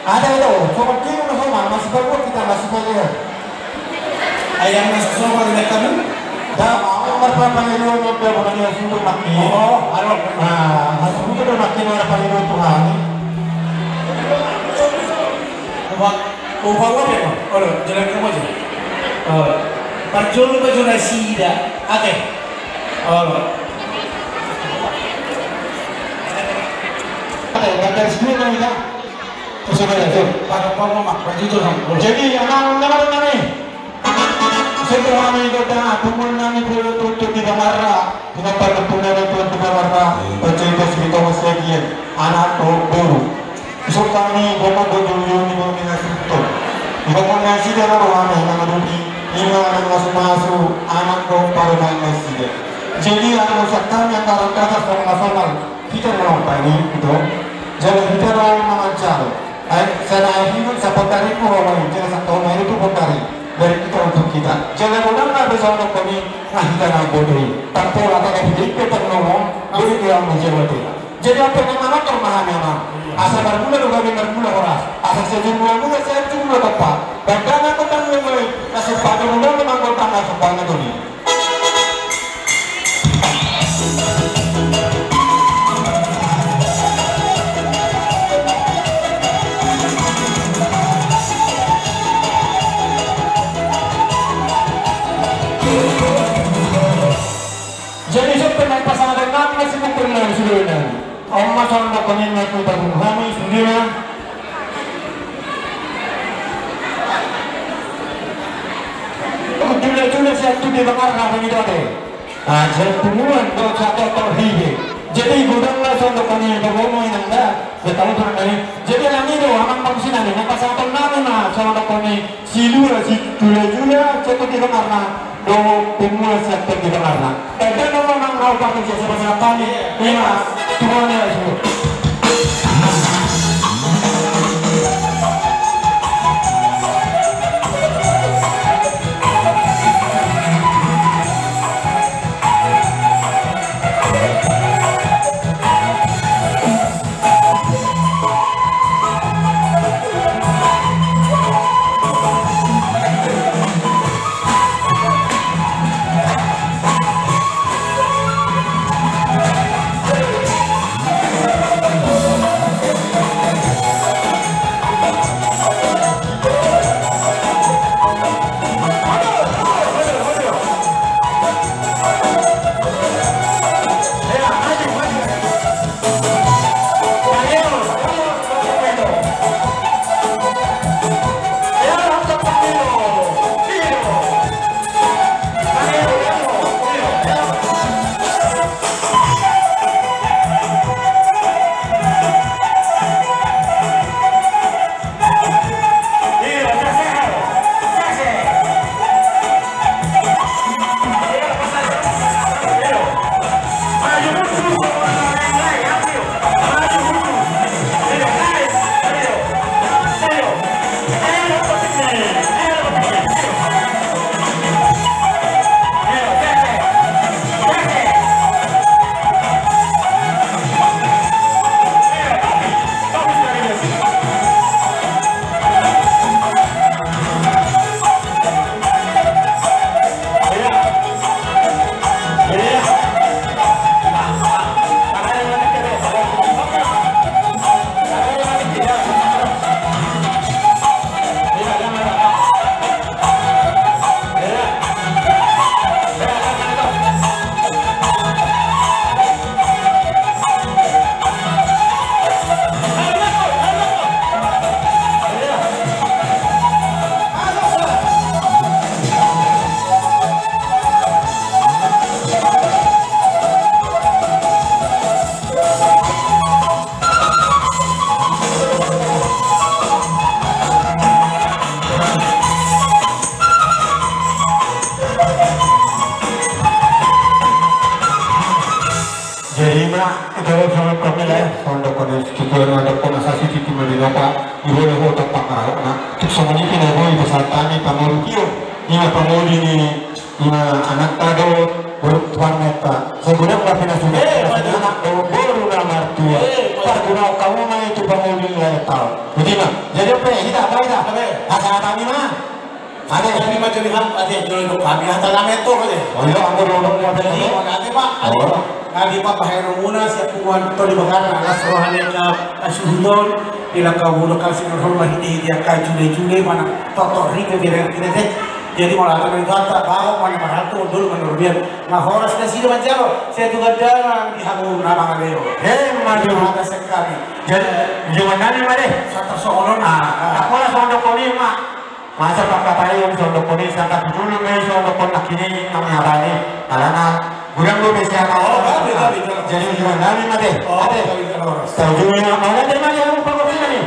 Ada itu, cuma kini sama masih baru kita masih boleh. Ayam masuk semua di kami. Dah mau berapa ini untuk dia bukan yang untuk mati. Oh, ada. Nah, masuk itu mati berapa ini untuk hari. Ubah apa ya? Oh, jalan kamu aja. Oh, perjuangan baju nasi dah. Oke. Oh. Dari sini kan kita terus ada Pada kamu mak perjuangan sama. jadi anak nami setelah kami kota tumul nami tutup di kamar kenapa kepunya itu di kamar bercerita segitu masih anak baru so kami bapak dulu di bawah nasi itu di bawah nasi dia orang nama dudi lima masuk anak baru nasi dia jadi anak sakit yang kata formal kita mau apa ini itu jangan kita orang mengajar saya hidup seperti itu orang jangan satu hari itu berkari dari kita untuk kita jangan orang nggak bisa untuk kami kita nak bodoh tanpa rata hidup kita ngomong boleh dia menjawab jadi apa yang mana termahami mana asal bermula juga bermula orang asal sejumlah juga saya jumlah tepat dan karena aku tak mulai asal pada mula memang kau tak masuk banget ini. Jadi sebenarnya pasangan kami masih pernah sudah Allah SWT pengingat kita kami sendiri. Jumlah satu di bakar kami itu ada. Jadi pengumuman kalau satu terhijau. Jadi gudanglah untuk kami bergumul anda. Setahu kami. Jadi kami itu aman manusia ni. Nampak satu nama na sama kami silu si jula satu di bakar do pengumuman satu di bakar. Dan orang mau pakai siapa kami. Iya, Tuhan ya. anak tado wanita segera berpindah sudah anak baru nama tua tak guna kamu mah itu bangun letal betul. Jadi Ada kami macam ni kan, ada jual itu kami hantar kami itu aja. Oh iya, aku dulu nggak ada Jadi nanti pak, ada nanti pak Heru Muna siap puan tu di bakar alas rohani ke asuhudon ila kamu lokal sing hormat dia jule mana toto ri ke dia jadi malah akan berkata bahwa mana maratu dulu menurut dia mahoras dan sih macam saya tu gadana di hamu nama leo maju ada sekali jadi gimana nih mare satu soalon aku lah sondo koni mak masa pakai yang sondo koni sangat dulu main sondo koni kini kami hari karena bulan gue bisa jadi gimana nih mare tahu juga mana dia mare yang pokoknya nih